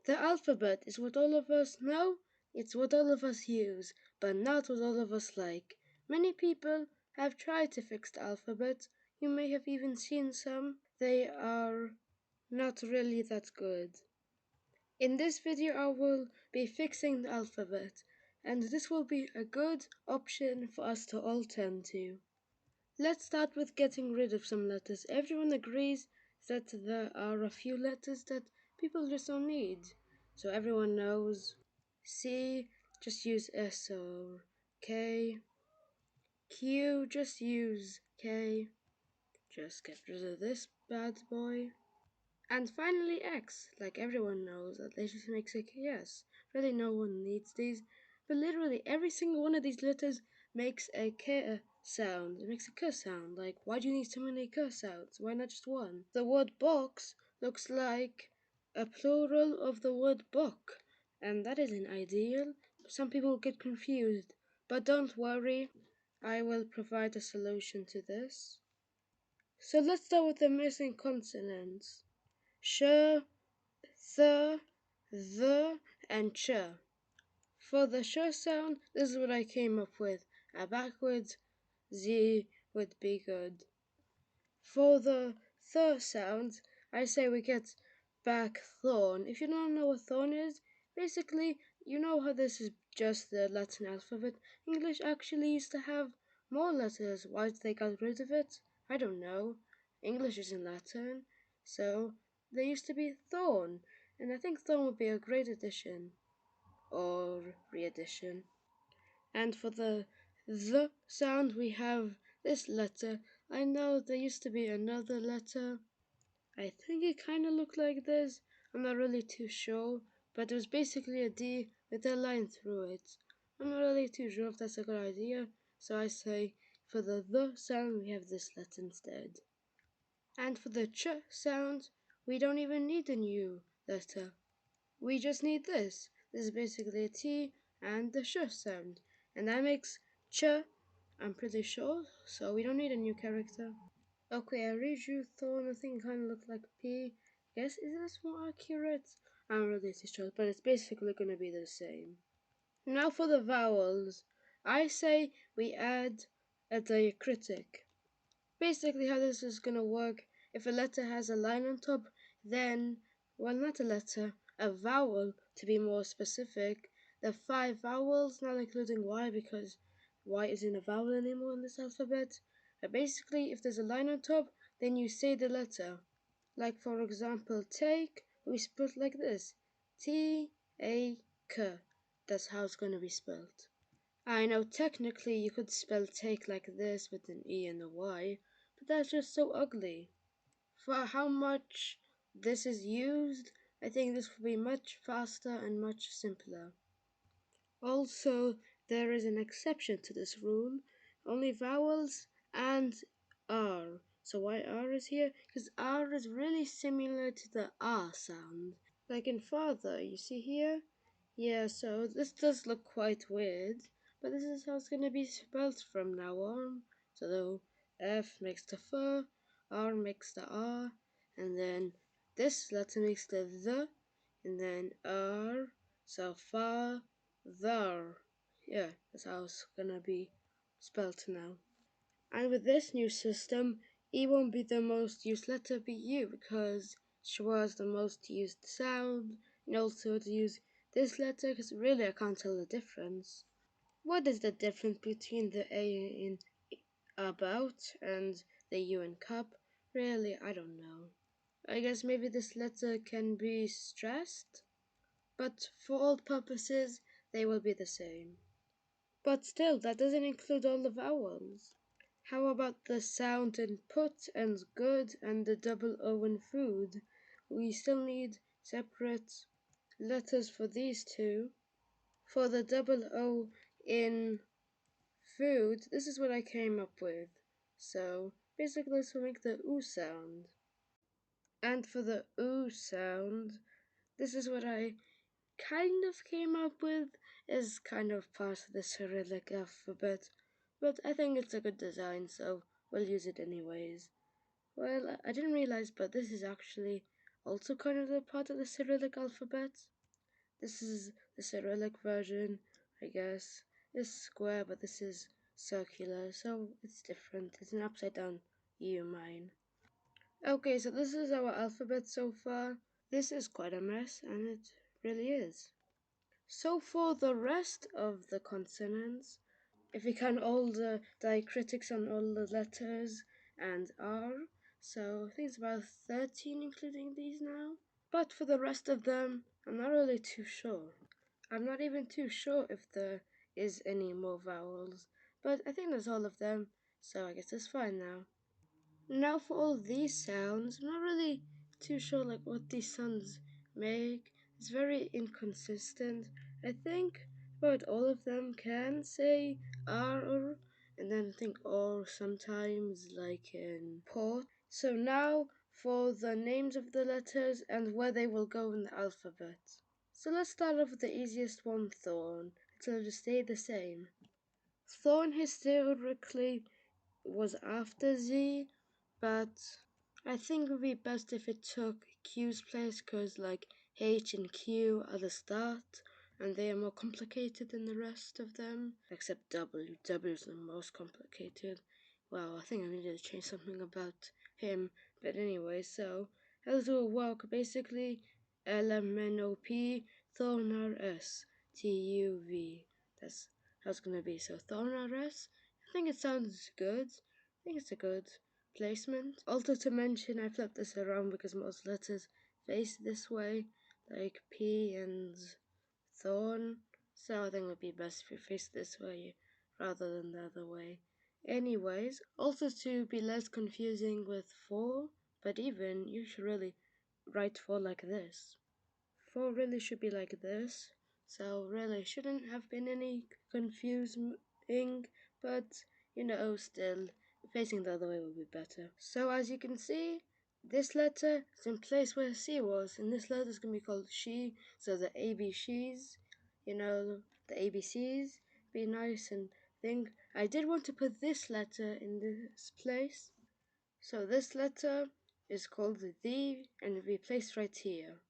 The alphabet is what all of us know, it's what all of us use, but not what all of us like. Many people have tried to fix the alphabet. You may have even seen some. They are not really that good. In this video I will be fixing the alphabet, and this will be a good option for us to all turn to. Let's start with getting rid of some letters. Everyone agrees that there are a few letters that people just don't need. So everyone knows C, just use S or K. Q, just use K. Just get rid of this bad boy. And finally X, like everyone knows, that they just makes a KS. Really no one needs these, but literally every single one of these letters makes a K sound. It makes a K sound. Like, why do you need so many K sounds? Why not just one? The word box looks like a plural of the word book, and that isn't ideal. Some people get confused, but don't worry, I will provide a solution to this. So let's start with the missing consonants. Sh, th, and ch. For the sh sound, this is what I came up with. A backwards z would be good. For the th sound, I say we get back thorn. If you don't know what thorn is, basically, you know how this is just the Latin alphabet. English actually used to have more letters. Why did they get rid of it? I don't know. English is in Latin, so there used to be thorn, and I think thorn would be a great addition or re-addition. And for the sound, we have this letter. I know there used to be another letter. I think it kind of looked like this. I'm not really too sure, but it was basically a D with a line through it. I'm not really too sure if that's a good idea, so I say for the sound, we have this letter instead. And for the ch sound, we don't even need a new letter. We just need this. This is basically a T and the sh sound. And that makes ch, I'm pretty sure, so we don't need a new character. Okay, I read you thorn, I think it kind of looks like P. Guess, is this more accurate? I'm really too sure, but it's basically going to be the same. Now for the vowels. I say we add a diacritic. Basically how this is going to work, if a letter has a line on top, then, well, not a letter, a vowel to be more specific. The 5 vowels, not including Y because Y isn't a vowel anymore in this alphabet. But basically, if there's a line on top, then you say the letter. Like for example, take, we spell it like this. T-A-K. That's how it's going to be spelled. I know technically you could spell take like this with an E and a Y, but that's just so ugly. For how much this is used, I think this will be much faster and much simpler. Also, there is an exception to this rule, only vowels and R. So why R is here? Because R is really similar to the R sound. Like in father, you see here? Yeah, so this does look quite weird, but this is how it's going to be spelled from now on. So the F makes the F, R makes the R, and then this letter makes the, and then R, so fa, thar. Yeah, that's how it's going to be spelled now. And with this new system, E won't be the most used letter, be U, because schwa is the most used sound, and also to use this letter, because really I can't tell the difference. What is the difference between the A in about and the U in cup? Really, I don't know. I guess maybe this letter can be stressed, but for all purposes, they will be the same. But still, that doesn't include all the vowels. How about the sound in put and good and the double O in food? We still need separate letters for these two. For the double O in food, this is what I came up with. So basically this will make the oo sound. And for the oo sound, this is what I kind of came up with, is kind of part of the Cyrillic alphabet, but I think it's a good design, so we'll use it anyways. Well, I didn't realize, but this is actually also kind of the part of the Cyrillic alphabet. This is the Cyrillic version, I guess. It's square, but this is circular, so it's different. It's an upside down U mine. Okay, so this is our alphabet so far. This is quite a mess, and it really is. So for the rest of the consonants, if we count all the diacritics on all the letters and R, so I think it's about 13 including these now. But for the rest of them, I'm not really too sure. I'm not even too sure if there is any more vowels, but I think that's all of them, so I guess it's fine now. Now for all these sounds, I'm not really too sure like what these sounds make. It's very inconsistent. I think about all of them can say R or, and then I think or sometimes like in port. So now for the names of the letters and where they will go in the alphabet. So let's start off with the easiest one, thorn. It'll just stay the same. Thorn historically was after Z, but I think it would be best if it took Q's place because like H and Q are the start and they are more complicated than the rest of them, except W. W is the most complicated. Well, I think I need to change something about him, but anyway, so as will work basically LMNOP Thorn RS TUV. That's how it's gonna be. So Thorn RS. I think it sounds good. I think it's a good placement. Also to mention, I flipped this around because most letters face this way, like P and Thorn. So I think it would be best if you face this way rather than the other way. Anyways, also to be less confusing with four, but even you should really write four like this. Four really should be like this, so really shouldn't have been any confusing, but you know, still facing the other way would be better. So as you can see, this letter is in place where C was, and this letter is going to be called she, so the A B she's, you know, the ABCs, be nice and think. I did want to put this letter in this place, so this letter is called the and it'll be placed right here.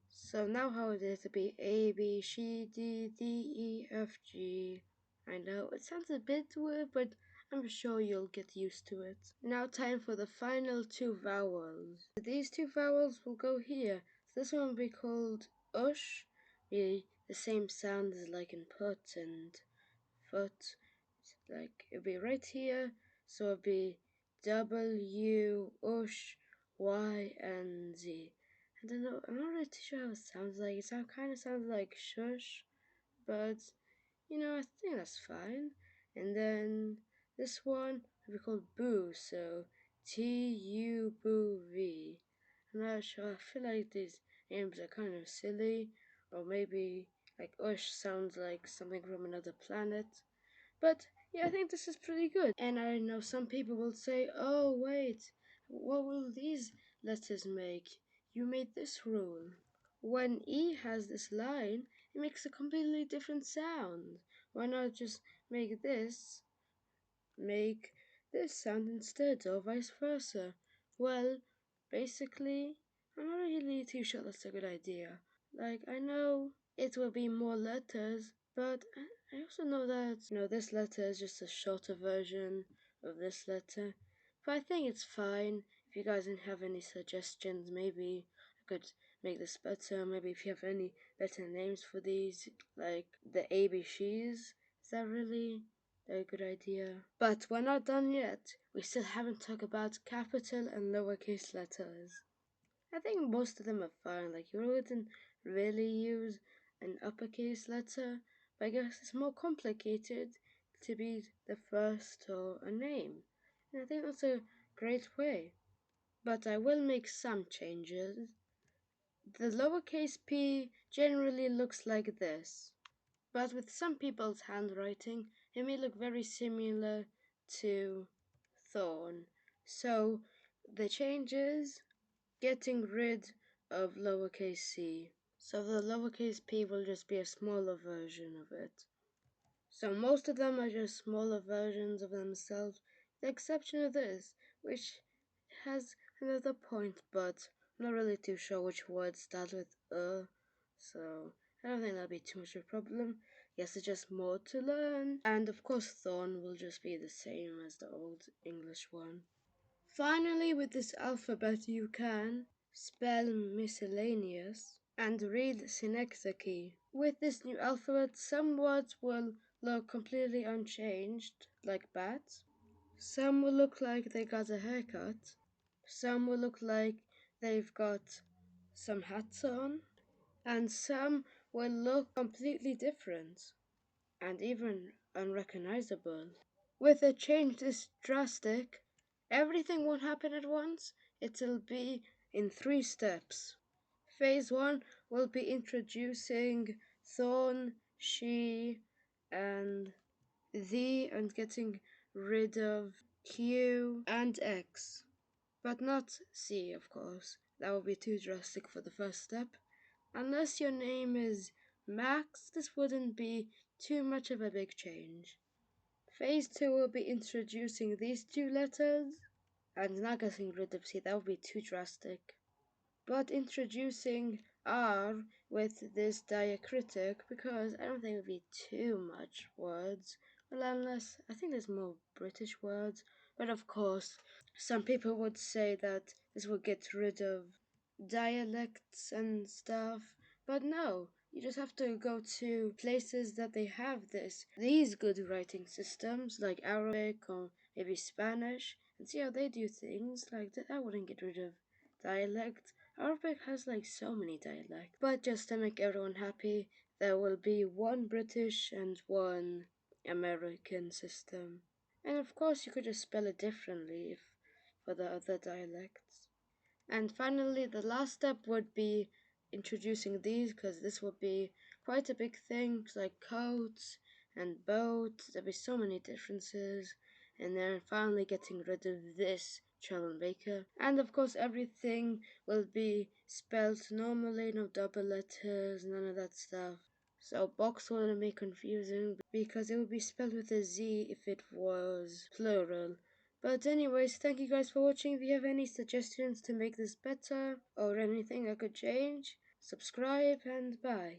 So now how it is to be A, B, C, D, E, F, G. I know it sounds a bit weird, but I'm sure you'll get used to it. Now time for the final two vowels. These two vowels will go here. So this one will be called ush, be the same sound as like in put and foot. Like it'll be right here, so it'll be W, ush, Y, and Z. I don't know, I'm not really too sure how it sounds like. It kind of sounds like shush, but you know, I think that's fine. And then this one will be called boo, so T-U boo V. I'm not sure, I feel like these names are kind of silly, or maybe like Ush sounds like something from another planet. But yeah, I think this is pretty good. And I know some people will say, oh, wait, what will these letters make? You made this rule. When E has this line, it makes a completely different sound. Why not just make this sound instead, or vice versa? Well, basically, I'm not really too sure that's a good idea. Like, I know it will be more letters, but I also know that, you know, this letter is just a shorter version of this letter. But I think it's fine. If you guys didn't have any suggestions, maybe I could make this better. Maybe if you have any better names for these, like the ABCs, is that really a good idea? But we're not done yet. We still haven't talked about capital and lowercase letters. I think most of them are fine. Like you wouldn't really use an uppercase letter, but I guess it's more complicated to be the first or a name. And I think that's a great way. But I will make some changes. The lowercase p generally looks like this, but with some people's handwriting, it may look very similar to thorn. So the changes getting rid of lowercase c. So the lowercase p will just be a smaller version of it. So most of them are just smaller versions of themselves, with the exception of this, which has another point, but I'm not really too sure which words start with so I don't think that'll be too much of a problem. Yes, it's just more to learn. And of course, thorn will just be the same as the old English one. Finally, with this alphabet, you can spell miscellaneous and read synecdoche. With this new alphabet, some words will look completely unchanged, like bats. Some will look like they got a haircut. Some will look like they've got some hats on. And some will look completely different and even unrecognizable. With a change this drastic, everything won't happen at once. It'll be in 3 steps. Phase 1 will be introducing thorn, she, and the, and getting rid of Q and X. But not C, of course. That would be too drastic for the first step. Unless your name is Max, this wouldn't be too much of a big change. Phase 2 will be introducing these 2 letters and not getting rid of C, that would be too drastic. But introducing R with this diacritic, because I don't think it would be too much words. Well, unless, I think there's more British words, but of course, some people would say that this would get rid of dialects and stuff, but no, you just have to go to places that they have these good writing systems like Arabic or maybe Spanish and see how they do things. Like that, I wouldn't get rid of dialect. Arabic has like so many dialects, but just to make everyone happy, there will be one British and one American system. And of course, you could just spell it differently if for the other dialects. And finally, the last step would be introducing these, because this would be quite a big thing, like coats and boats. There'd be so many differences. And then finally getting rid of this troublemaker. And of course, everything will be spelled normally, no double letters, none of that stuff. So box wouldn't be confusing because it would be spelled with a Z if it was plural. But anyways, thank you guys for watching. If you have any suggestions to make this better or anything I could change, subscribe and bye.